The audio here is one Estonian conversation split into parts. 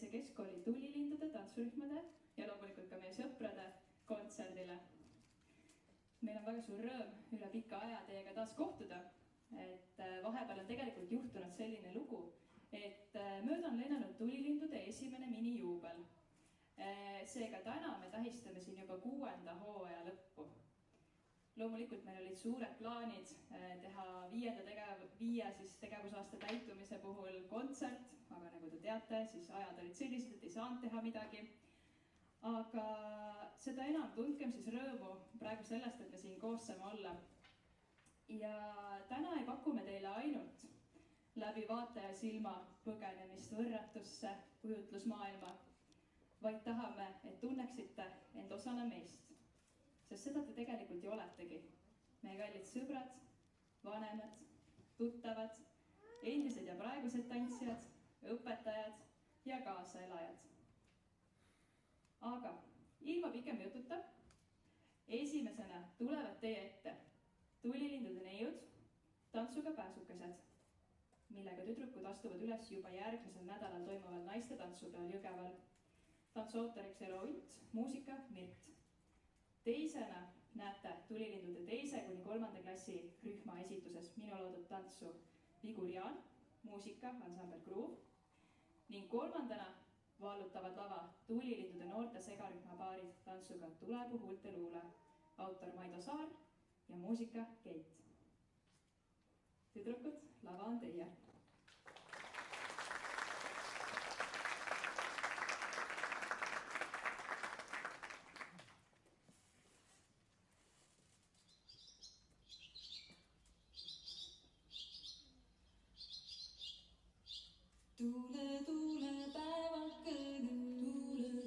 Venekeelse Keskkooli tulilindude tantsurühmade ja loomulikult ka meie sõprade kontserdile. Meil on väga suur rõõm üle pika aja teiega taas kohtuda, et vahepeal on tegelikult juhtunud selline lugu, et mööda on lennanud tulilindude esimene minijuubel. Seega täna me tähistame siin juba 6. hooaja lõppu. Loomulikult meil olid suured plaanid teha 5. tegevusaasta täitumise puhul kontsert, aga nagu te teate, siis ajad olid sellised, et ei saanud teha midagi. Aga seda enam tundkem siis rõõmu praegu sellest, et me siin koos saame olla. Ja täna ei paku me teile ainult läbi vaataja silma põgenemist võrratusse kujutlusmaailma, vaid tahame, et tunneksite end osana meist. Sest seda te tegelikult ju oletegi. Meie kallid sõbrad, vanemad, tuttavad, endised ja praegused tantsijad, õpetajad ja kaasaelajad. Aga ilma pikem jututa, esimesena tulevad teie ette tulilindude neiud, tantsuga pääsukesed, millega tüdrukud astuvad üles juba järgmisel nädalal toimuval naiste tantsupeol Jõgeval. Tantsuautoriks Elo Unt, muusika Mirt. Teisena näete tulilindude 2.–3. klassi rühma esituses minu loodud tantsu Vigur Jaan, muusika ansambel Groove ning 3. vallutavad lava tulilindude noorte segarühma paarid tantsuga Tulebu huulte luule, autor Maido Saar ja muusika Keit. Tüdrukud, lava on teie. Tuule, tuule päevakene,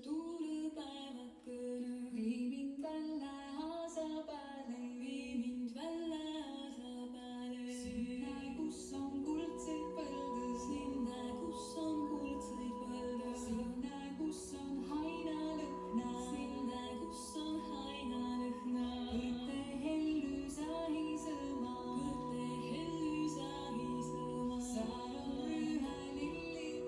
tuule päevakene, vii mind välle aasa pääle, vii mind välle aasa pääle. Sinna, kus on kuldseid põlde, sinna, kus on kuldseid põlde, sinna, kus on hainalõhna, sinna, kus on hainalõhna. Kõrte hellu sahisõma, kõrte hellu sahisõma, saal on rühe lilli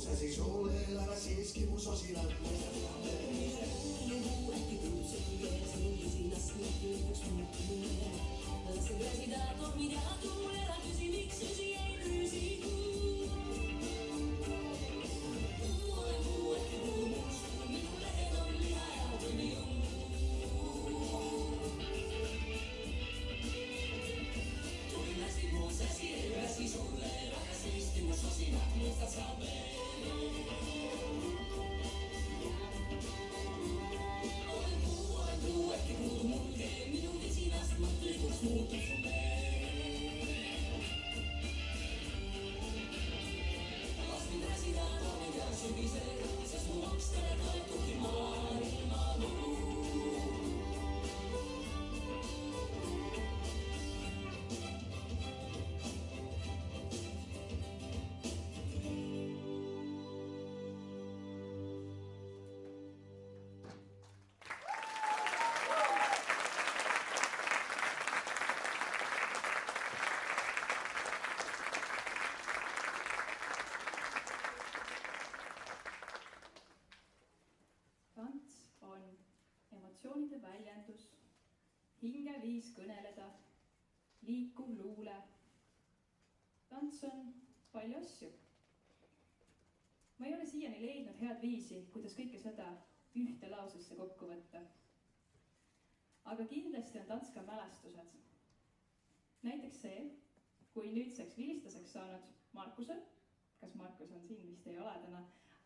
Säsi suuleen, ära siiski mu sosinat mõista teame. Äkki tõuseb veel siin esinas mõtlikuks muutune. Lasen käsida tormid ja tuul, ära küsi, miks süsi ei püüsi kuu. Olen kuu, äkki kuu muus, minu lehed on liha ja tuli on muu. Tulin hästi mu säsi, ei väsi sulle, aga siiski mu sosinat mõistad sa veel. Äkki kuulub mulge, minu visinast mõtlikuks muutub su meel. Las mind räsida tormid ja sügised, sest mu makstele toetubki maailma luu. Emotsioonide väljendus, hingeviis kõneleda, liikuv luule. Tants on palju asju. Ma ei ole siiani leidnud head viisi, kuidas kõike seda ühte lausesse kokku võtta. Aga kindlasti on tants ka mälestused. Näiteks see, kui nüüdseks vilistaseks saanud Markusel, kas Markus on siin, vist ei ole täna,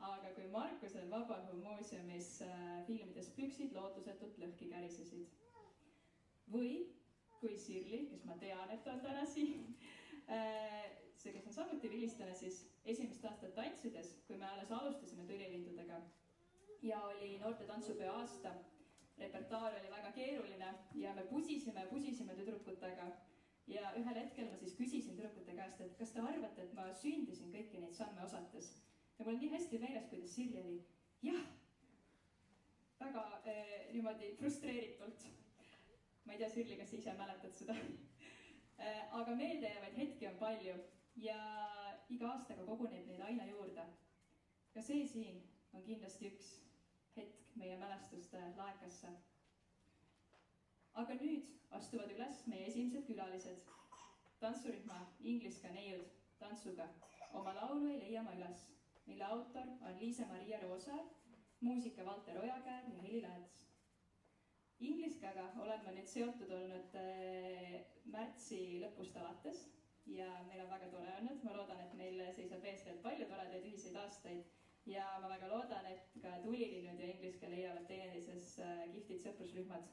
aga kui Markusel Vabaõhumuuseumis filmides püksid lootusetult lõhki kärisesid. Või kui Sirli, kes ma tean, et on täna siin, see, kes on samuti vilistlane, siis esimest aastat tantsides, kui me alles alustasime tulilindudega ja oli noorte tantsupeo aasta, repertuaar oli väga keeruline ja me pusisime tüdrukutega ja ühel hetkel ma siis küsisin tüdrukute käest, et kas te arvate, et ma sündisin kõiki neid samme osates. Ja mul on nii hästi meeles, kuidas Sirli oli, jah, väga niimoodi frustreeritult. Ma ei tea, Sirli, kas sa ise mäletad seda. Aga meeldejäävaid hetki on palju ja iga aastaga koguneb neid aina juurde. Ka see siin on kindlasti üks hetk meie mälestuste laekasse. Aga nüüd astuvad üles meie esimesed külalised. Tantsurühma Ingliska neiud tantsuga. Oma laulu ei leia ma üles, mille autor on Liise-Maria Roosaar, muusika Valter Ojakäär ja Heli Lääts. Ingliskaga olen ma nüüd seotud olnud märtsi lõpust alates ja meil on väga tore olnud. Ma loodan, et meil seisab ees veel palju toredaid ühiseid aastaid ja ma väga loodan, et ka tulilinnud ja Ingliska leiavad teineteises kihvtid sõprusrühmad.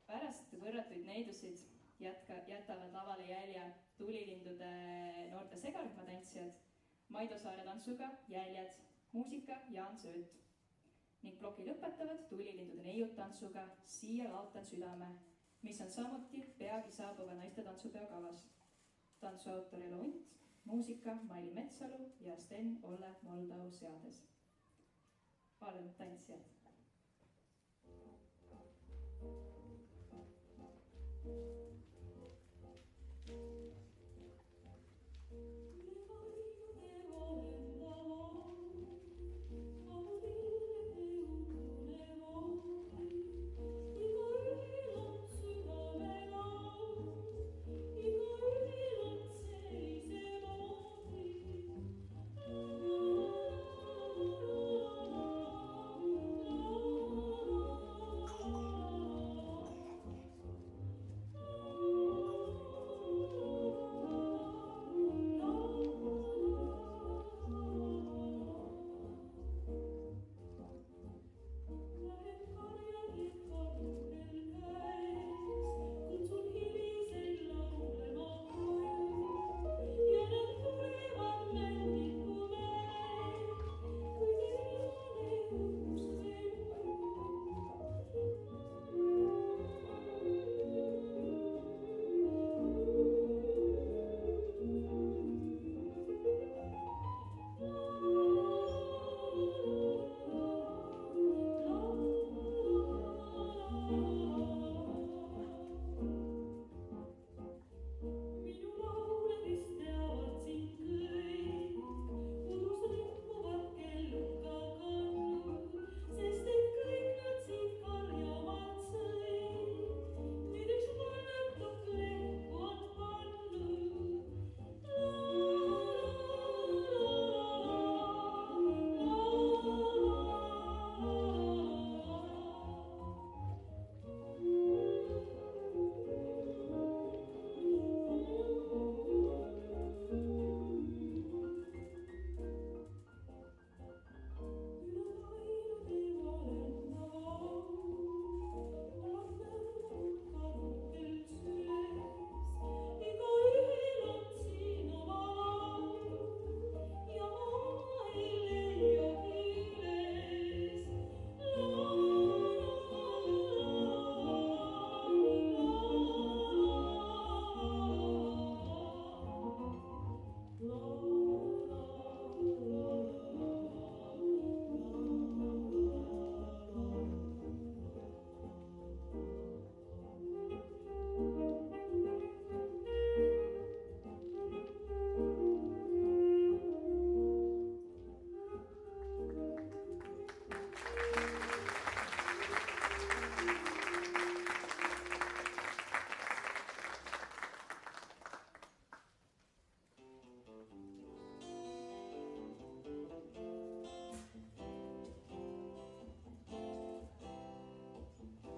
Pärast võrratuid neidusid jätavad lavale jälje tulilindude noorte segarühma tantsijad, Maido Saare tantsuga Jäljed, muusika Jaan Sööt ning ploki lõpetavad tulilindude neiud tantsuga Siia laotan südame, mis on samuti peagi saabuva naiste tantsupeo kavas. Tantsu autor Elo Unt, muusika Maili Metsalu ja Sten Olle Moldau seades. Palun tantsijad!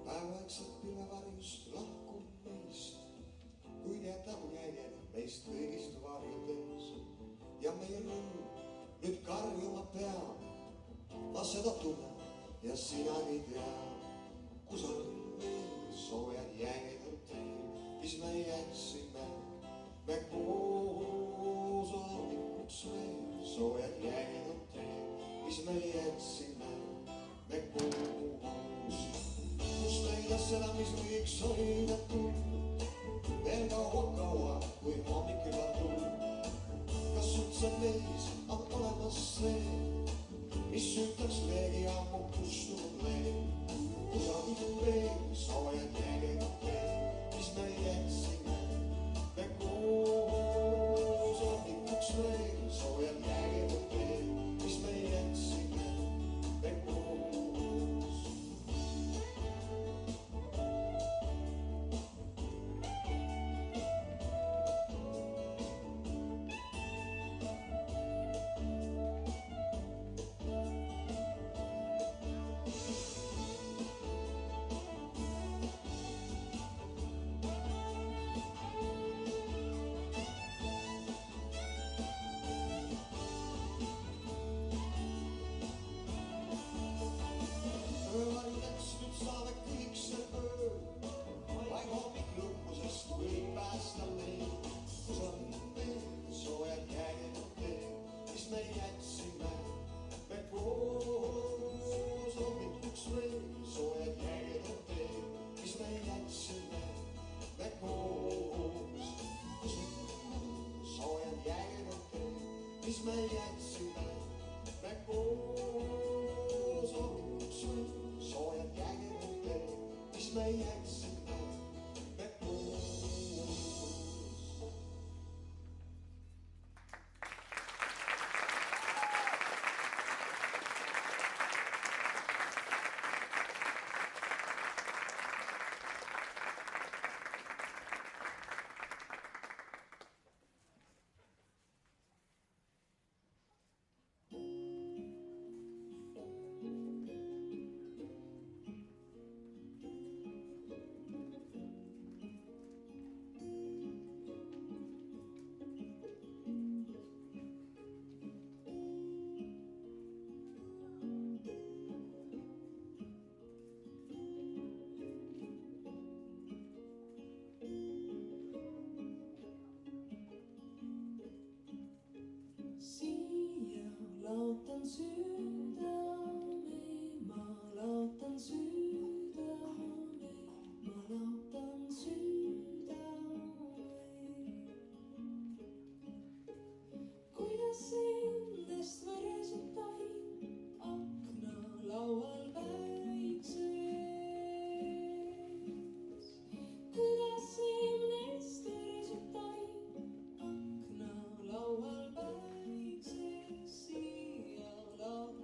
Päevakselt pilvevarjust lahkub meist, kuid jätab jäljed meist kõigist varjudes. Ja meie rõõm nüüd karjuma peab, ma seda tunnen ja sinagi tead. Kus on veel soojad jänged teil, mis me jätsime, me koos hommikuks veel. Soojad jänged teil, mis me jätsime, me koos. Kus leida seda, mis võiks hoidatud veel kaua, kui hommik juba tuleb. Kas üldse meis on olemas see, mis ütleks leegi ammu kustunud leeg? Kusagil veel soojad jänged teil, mis me jätsime, me koos hommikuks veel. Soojad jänged teil, mis me jätsime, me koos. Öövarjudeks nüüd saame kõik see öö, vaid hommik lõppusest võib päästa meid. Kus on veel soojad jänged teil, mis me jätsime, me koos hommikuks veel. Soojad jänged teil, mis me jätsime, me koos. Kus on soojad jänged teil, mis me jätsime, me koos hommikuks veel. Soojad jänged teil, mis me jätsime, me koos. Siia laotan sydäme, ma laotan sydäme, ma laotan sydäme. Kuidas endast võresib taim aknalaual päikses? Kuidas endast võresib taim aknalaual päikses? Siia laotan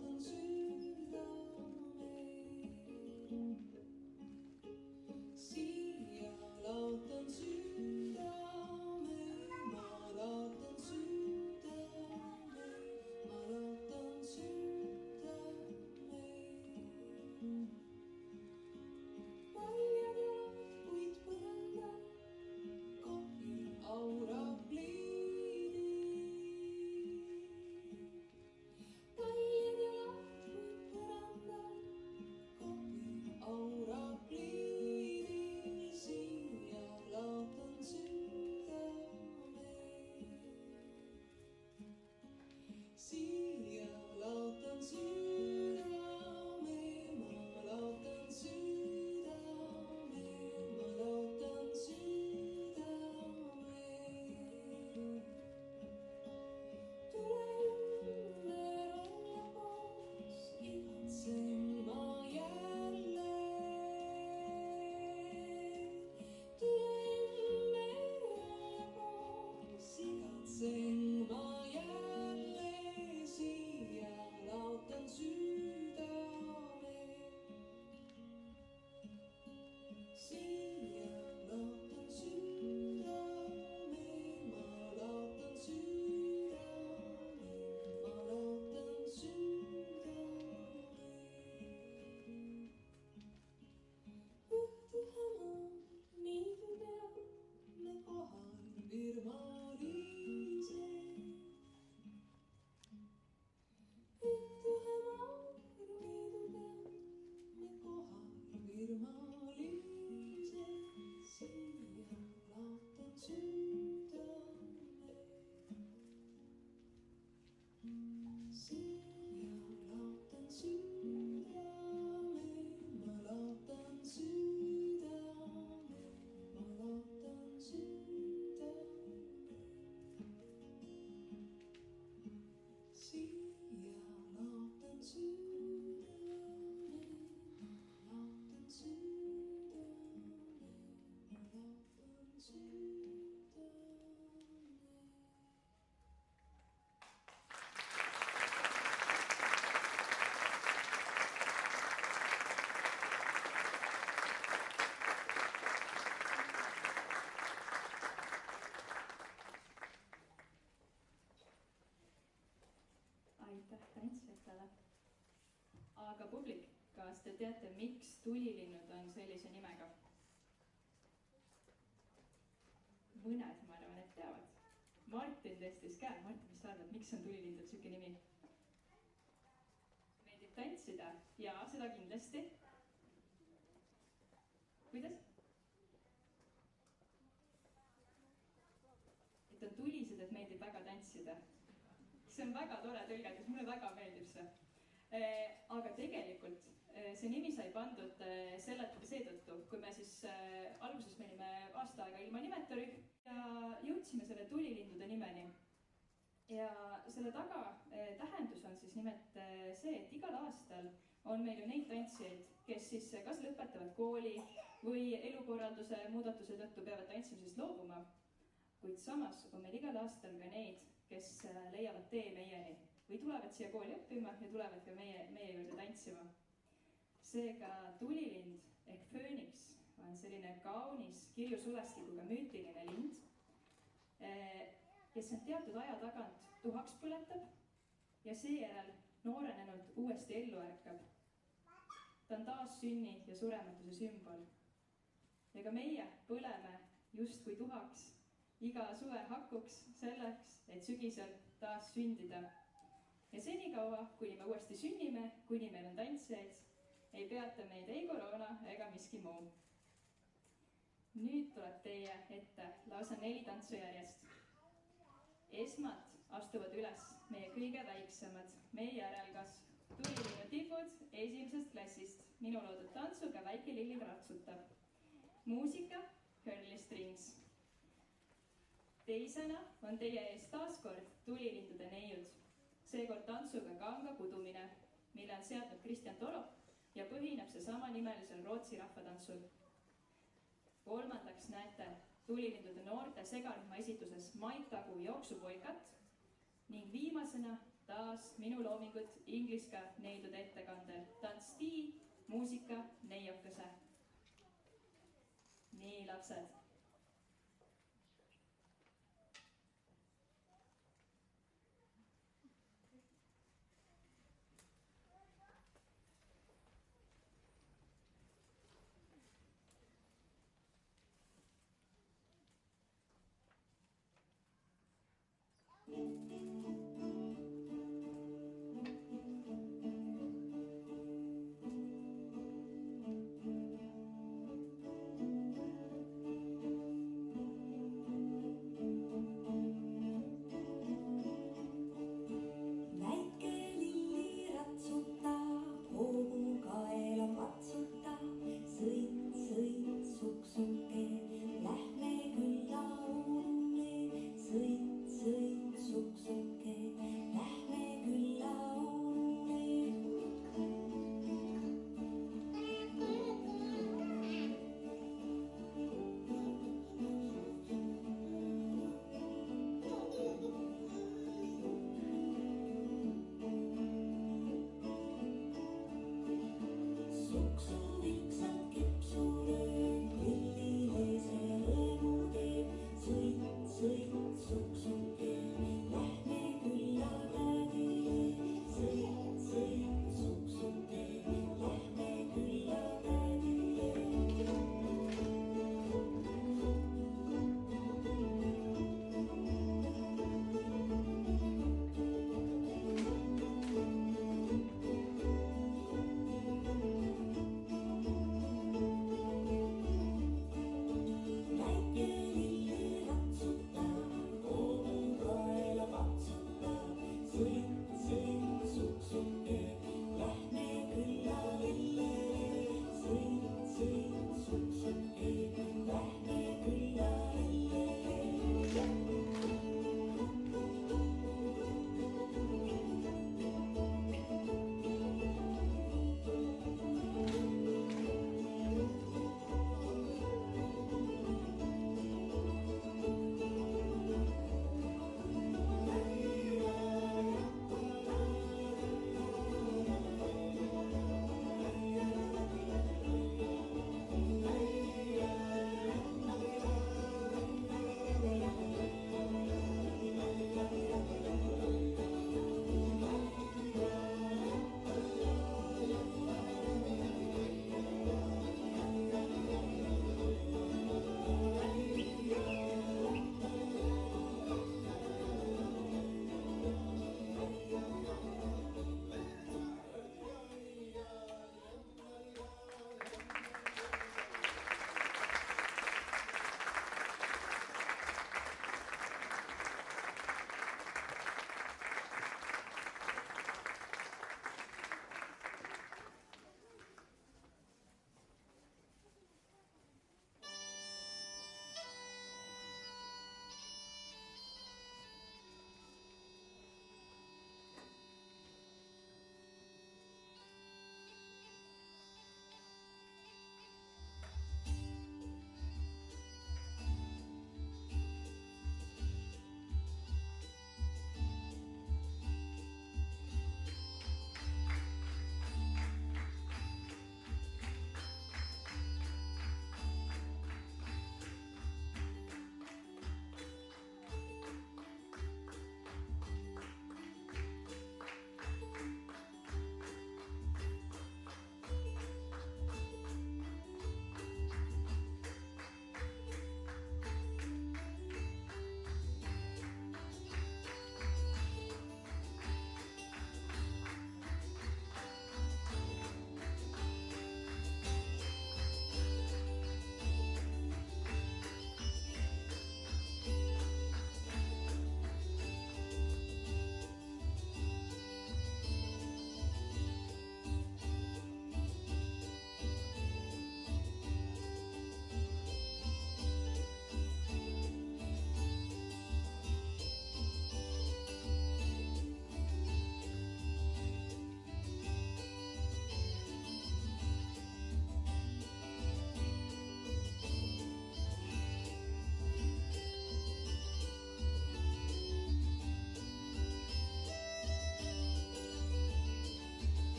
aitäh tantsijatele. Aga publik, kas te teate, miks tulilinnud on sellise nimega? Mõned, ma arvan, et teavad. Martin tõstis käe. Martin, mis sa arvad, miks on tulilindul siuke nimi? Meeldib tantsida? Jaa, seda kindlasti. Kuidas? Et on tulised, et meeldib väga tantsida. See on väga tore tõlgendus, mulle väga meeldib see. Aga tegelikult see nimi sai pandud seetõttu, kui me siis alguses me olime aasta aega ilma nimeta rühm ja jõudsime selle tulilindude nimeni. Ja selle taga tähendus on siis nimelt see, et igal aastal on meil ju neid tantsijaid, kes siis kas lõpetavad kooli või elukorralduse muudatuse tõttu peavad tantsimisest loobuma. Kuid samas on meil igal aastal ka neid, kes leiavad tee meieni või tulevad siia kooli õppima ja tulevad ka meie juurde tantsima. Seega tulilind ehk fööniks on selline kaunis kirjusulestikuga müütiline lind, kes on teatud aja tagant tuhaks põletab ja seejärel noorenenult uuesti ellu ärkab. Ta on taas sünni ja surematuse sümbol. Ja ka meie põleme justkui tuhaks iga suve hakuks selleks, et sügisel taas sündida. Ja senikaua, kuni me uuesti sünnime, kuni meil on tantsijaid, ei peata meid ei koroona ega miski muu. Nüüd tuleb teie ette lausa 4 tantsu järjest. Esmalt astuvad üles meie kõige väiksemad, meie järelkasv, tulilinnu tipud 1. klassist. Minu loodud tantsuga väike Lilli ratsutab. Muusika Curly Strings. Teisena on teie ees taaskord tulilindude neiud. Seekord tantsuga kanga kudumine, mille on seadnud Kristjan Torop ja põhineb see sama nimelisel Rootsi rahvatantsul. Kolmandaks näete tulilindude noorte segarühma esituses Maitagu jooksupoikat ning viimasena taas minu loomingut ingliska neidude ettekandel tantsstiil, muusika, neiokese. Nii, lapsed.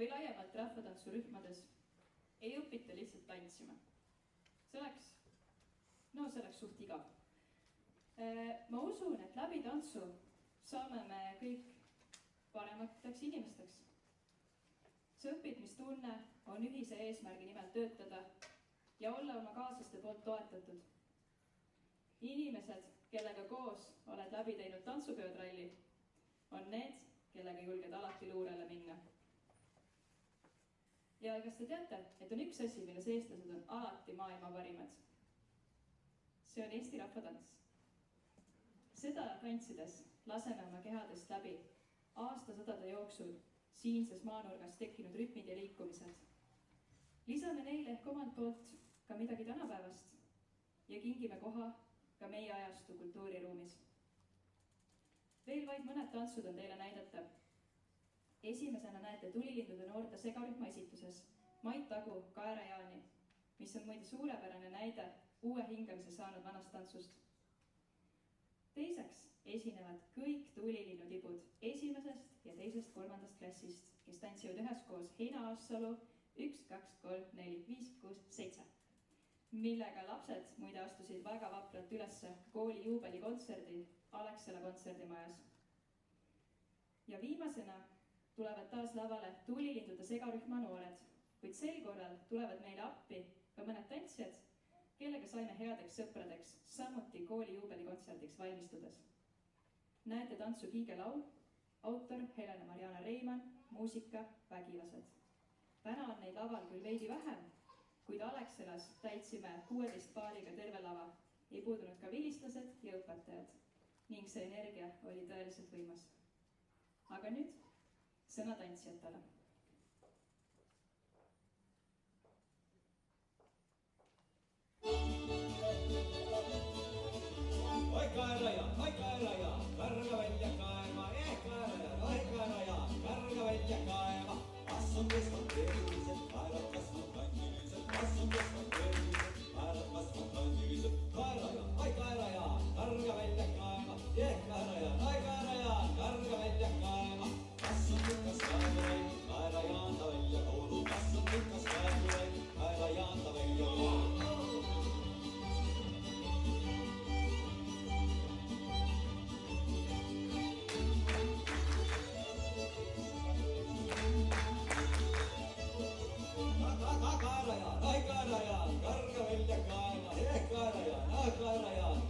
või laiemalt rahvatantsurühmades ei õpita lihtsalt tantsima. See oleks suht igav. Ma usun, et läbi tantsu saame me kõik paremateks inimesteks. See õppimistunne on ühise eesmärgi nimel töötada ja olla oma kaaslaste poolt toetatud. Inimesed, kellega koos oled läbi teinud tantsupeotralli, on need, kellega julged alati luurele minna. Ja kas te teate, et on üks asi, milles eestlased on alati maailma parimad? See on Eesti rahvatants. Seda tantsides laseme oma kehadest läbi aastasadade jooksul siinses maanurgas tekkinud rütmid ja liikumised. Lisame neile ehk omalt poolt ka midagi tänapäevast ja kingime koha ka meie ajastu kultuuriruumis. Veel vaid mõned tantsud on teile näidata. Esimesena näete Tulilindude noorte segarühma esituses Mait Tagu Kaerajaani, mis on muide suurepärane näide uue hingamise saanud vanast tantsust. Teiseks esinevad kõik Tulilinnu-tibud esimesest ja teisest kolmandast klassist, kes tantsivad üheskoos Heina Aassalu 1, 2, 3, 4, 5, 6, 7, millega lapsed muide astusid väga vapralt ülesse kooli juubelikontserdi Alexela kontserdimajas. Ja viimasena tulevad taas lavale Tulilindude segarühma noored, kuid sel korral tulevad meile appi ka mõned tantsijad, kellega saime headeks sõpradeks, samuti kooli juubelikontserdiks valmistudes. Näete tantsu Kiigelaul, autor Helena-Mariana Reimann, muusika Vägilased. Täna on neid laval küll veidi vähem, kuid Alexelas täitsime 16 paariga terve lava. Ei puudunud ka vilistlased ja õpetajad ning see energia oli tõeliselt võimas. Aga nüüd sõna tantsijatele. Oi kaeraja, karga välja kaema, kaeraja, karga välja kaema. Kas on kesvad tervised, kaerad kasvad kandilised, kas on kesvad tervised, kaerad kasvad kandilised. Kaeraja, karga välja kaema, kaeraja, karga välja kaema. Kas on pikas kaevurein, kaerajaanta välja toodud, kas on pikas kaevurein, kaerajaanta välja toodud.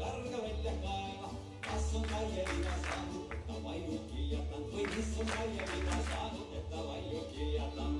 Karga välja kaema, kas on Kaie-Liina saanud, ta palju kiljatan, või mis on Kaie-Liina saanud, et ta palju kiljatan.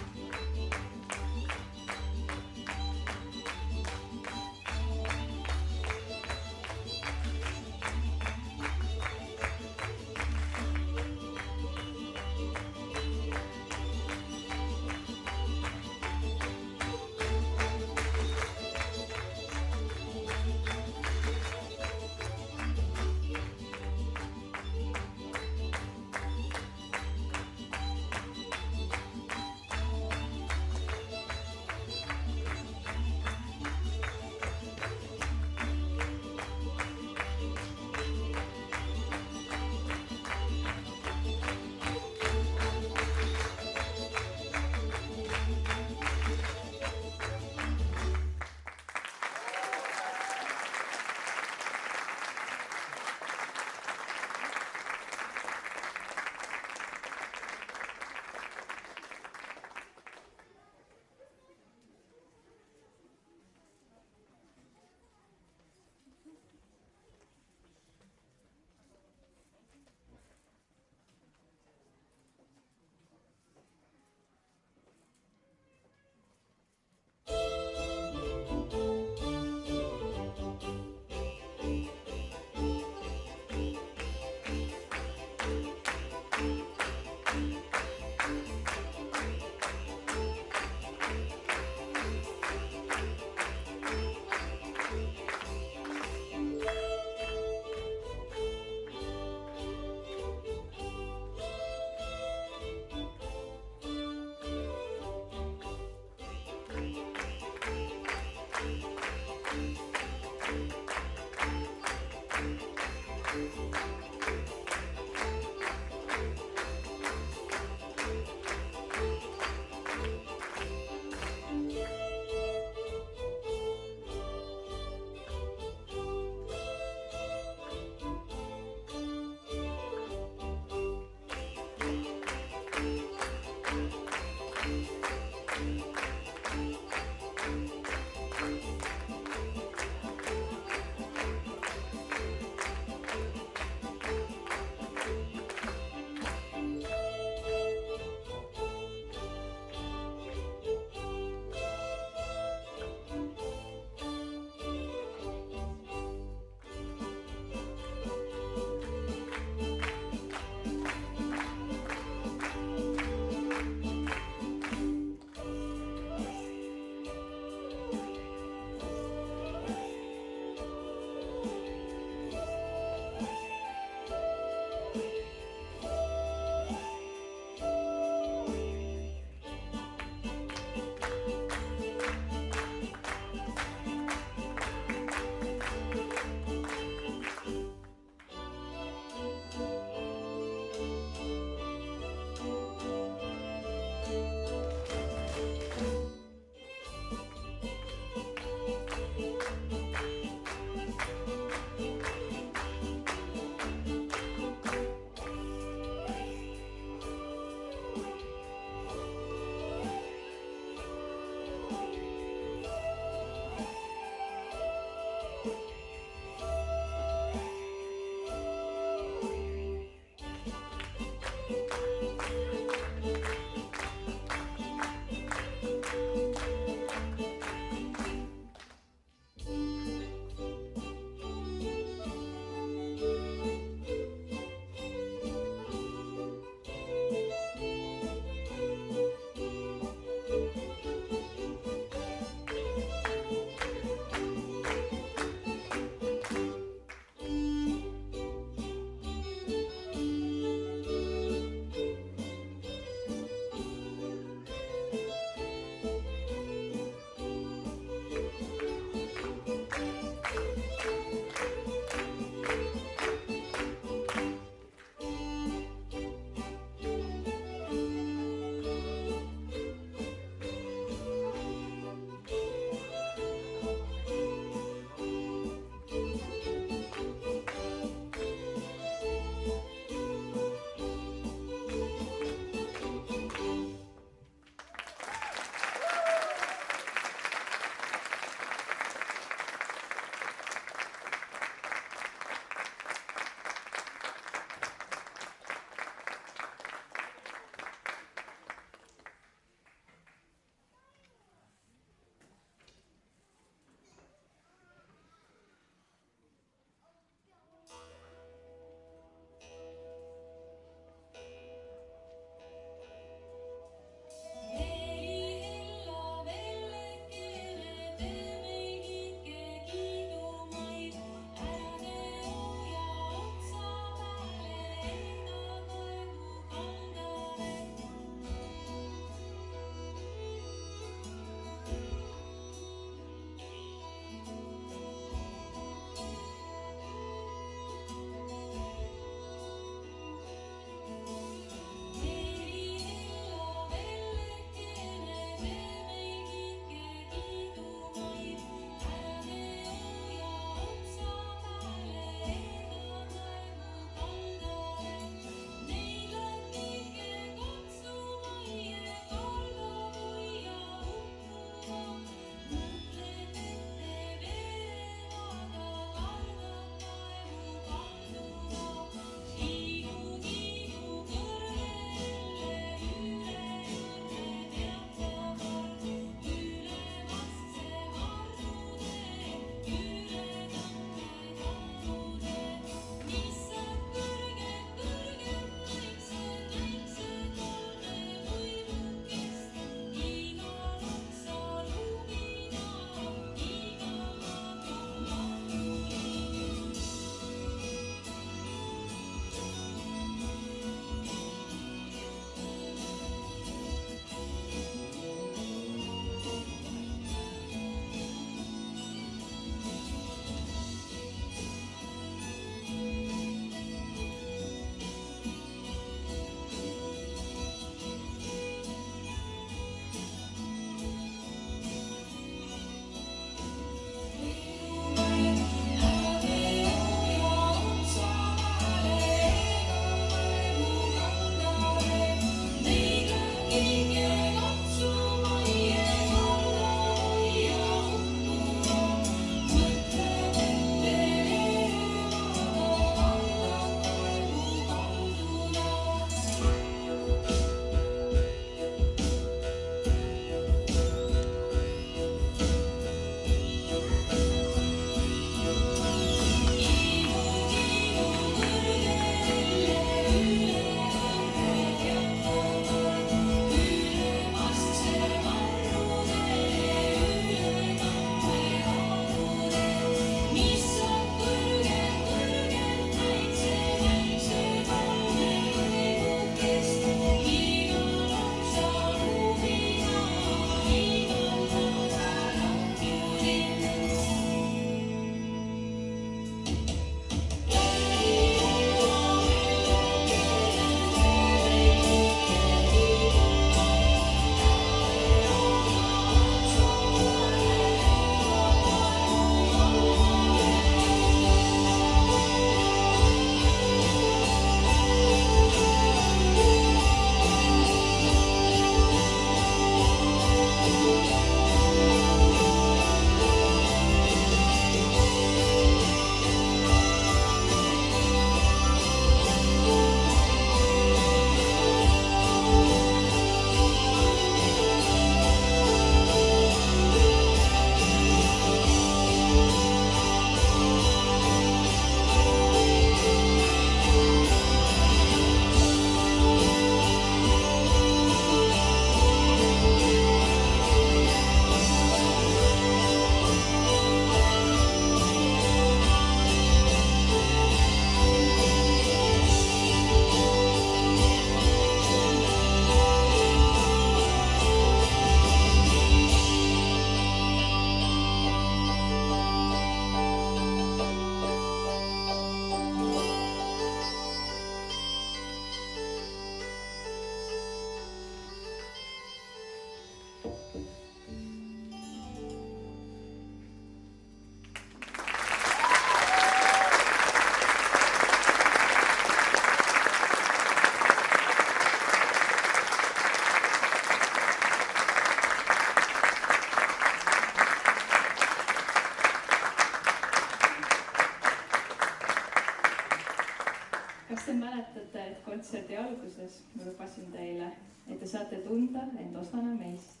mäletate, et kontserdi alguses ma lubasin teile, et te saate tunda end osana meist.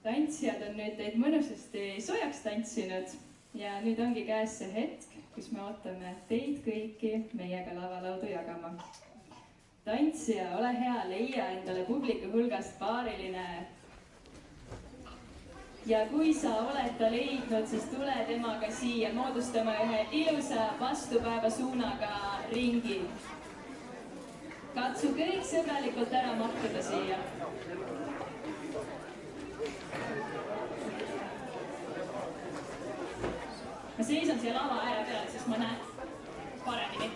Tantsijad on nüüd teid mõnusasti soojaks tantsinud ja nüüd ongi käes see hetk, kus me ootame teid kõiki meiega lavalaudu jagama. Tantsija, ole hea, leia endale publiku hulgast paariline. Ja kui sa oled ta leidnud, siis tule temaga siia, moodustame ühe ilusa vastupäeva suunaga ringi. Katsu kõik sõbralikult ära mahtuda siia. Ma seisan siia lava ääre peal, sest ma näen paremini.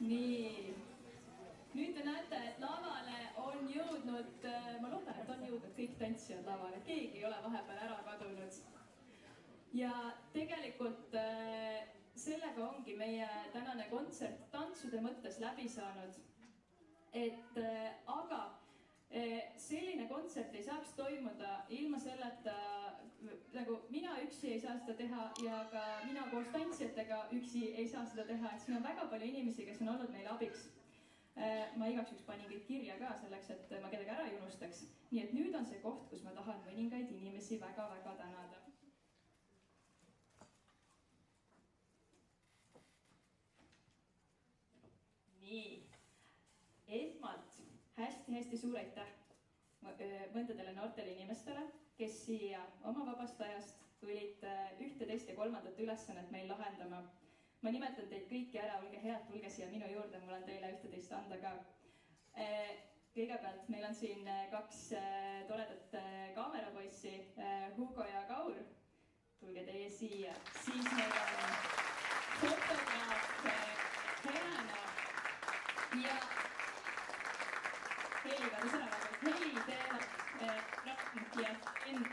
Nii, nüüd te näete, et lavale on jõudnud, ma loodan, et on jõudnud kõik tantsijad lavale, keegi ei ole vahepeal ära kadunud. Ja tegelikult sellega ongi meie tänane kontsert tantsude mõttes läbi saanud. Aga selline kontsert ei saaks toimuda ilma selleta, nagu mina üksi ei saa seda teha ja ka mina koos tantsijatega üksi ei saa seda teha, et siin on väga palju inimesi, kes on olnud meile abiks. Ma igaks juhuks panin kõik kirja ka selleks, et ma kedagi ära ei unustaks. Nii et nüüd on see koht, kus ma tahan mõningaid inimesi väga-väga tänada. Nii, esmalt hästi-hästi suur aitäh mõndadele noortele inimestele, kes siia oma vabast ajast tulid ühte, teist ja kolmandat ülesannet meil lahendama. Ma nimetan teid kõiki ära, olge head, tulge siia minu juurde, mul on teile ühte-teist anda ka. Kõigepealt meil on siin kaks toredat kaamerapoissi, Hugo ja Kaur. Tulge teie siia. Siis meil on fotograaf Helena ja Heli teevad ja Enn.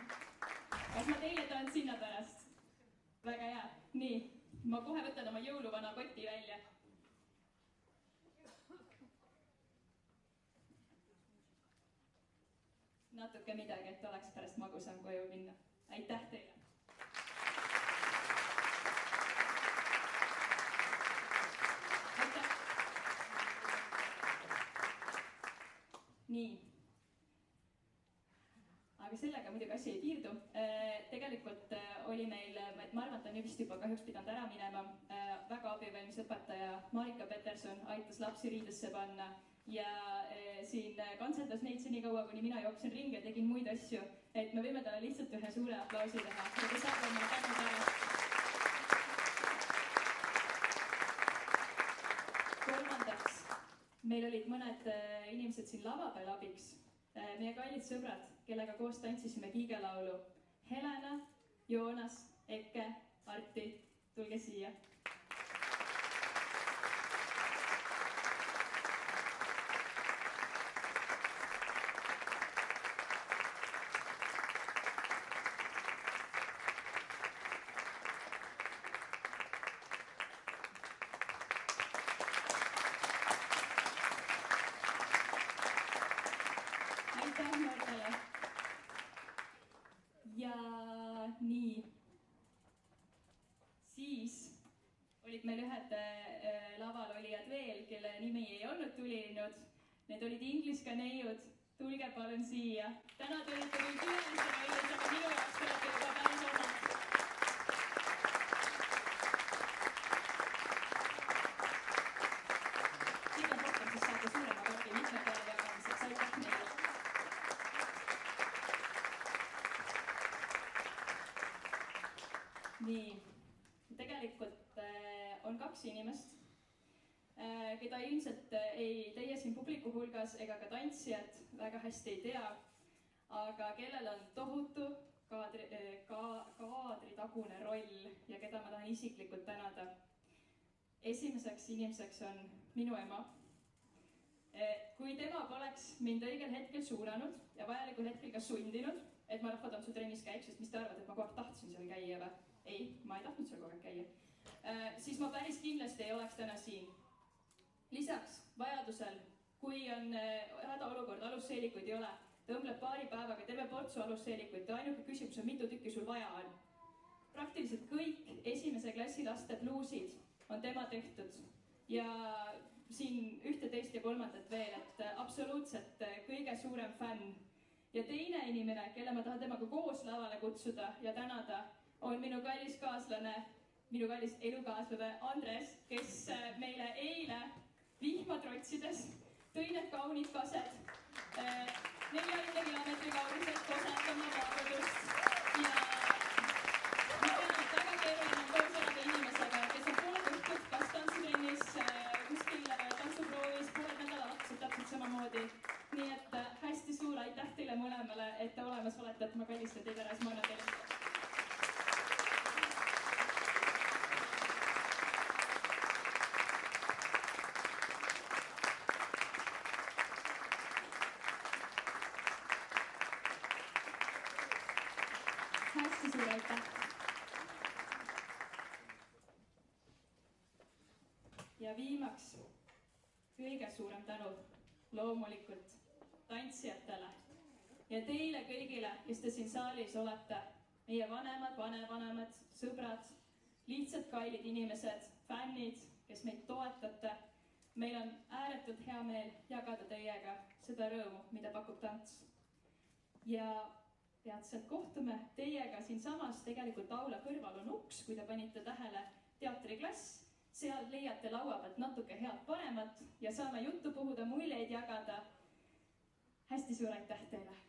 Kas ma teile toon sinna pärast? Väga hea. Nii, ma kohe võtan oma jõuluvana koti välja. Natuke midagi, et oleks pärast magusam koju minna. Aitäh teile! Nii. Aga sellega muidugi asi ei piirdu. Tegelikult oli meil, ma arvan, et on vist juba kahjuks pidanud ära minema, väga abivalmis õpetaja Marika Peterson aitas lapsi riidesse panna ja siin kantseldas neid seni kaua, kuni mina jooksin ringi ja tegin muid asju, et me võime talle lihtsalt ühe suure aplausi teha ja ta saab oma tänud ära. Kolmandaks, meil olid mõned inimesed siin lava peal abiks. Meie kallid sõbrad, kellega koos tantsisime kiigelaulu. Helena, Joonas, Eke, Arti, tulge siia. aitäh noortele. Ja nii. Siis olid meil ühed laval olijad veel, kelle nimi ei olnud tulinud. Need olid Ingliska neiud. Tulge palun siia. Täna tulite küll külalise rollis, aga minu jaoks olete juba päris omad. Pigem rohkem siis saate suurema kapi mitme peale jagamiseks. Aitäh neile. Nii. Tegelikult on 2 inimest, keda ilmselt ei teie siin publiku hulgas ega ka tantsijad väga hästi ei tea, aga kellel on tohutu kaadritagune roll ja keda ma tahan isiklikult tänada. Esimeseks inimeseks on minu ema. Kui tema poleks mind õigel hetkel suunanud ja vajalikul hetkel ka sundinud, et ma rahvatantsutrennis käiks, sest mis te arvate, et ma kogu aeg tahtsin seal käia või? Ei, ma ei tahtnud seal kogu aeg käia. Siis ma päris kindlasti ei oleks täna siin. Lisaks vajadusel, kui on hädaolukord, alusseelikuid ei ole, tõmbleb paari päevaga terve portsu alusseelikuid, ainuke küsimus on, mitu tükki sul vaja on. Praktiliselt kõik esimese klassi laste bluusid on tema tehtud ja siin 11 ja 3 veel, et absoluutselt kõige suurem fänn. Ja teine inimene, kelle ma tahan temaga koos lavale kutsuda ja tänada, on minu kallis kaaslane, minu kallis elukaaslane Andres, kes meile eile vihma trotsides tõi need kaunid kased 40 kilomeetri kaugused Kosetama maakodust ja ma tean, et väga keeruline on koos elada inimesega, kes on pooled õhtud kas tantsutrennis, kuskil tantsuproovis, pooled nädalavahetused täpselt samamoodi. Nii et hästi suur aitäh teile mõlemale, et te olemas olete, et ma kallistan teid ära, siis ma annan teile. Hästi suur aitäh. Ja viimaks kõige suurem tänu loomulikult tantsijatele ja teile kõigile, kes te siin saalis olete, meie vanemad, vanemad, sõbrad, lihtsalt kallid inimesed, fännid, kes meid toetate. Meil on ääretult hea meel jagada teiega seda rõõmu, mida pakub tants. Ja peatselt kohtume teiega siinsamas, tegelikult aula kõrval on uks, kui te panite tähele, teatriklass. Seal leiate laua pealt natuke head paremat ja saame juttu puhuda, muljeid jagada. Hästi suur aitäh teile!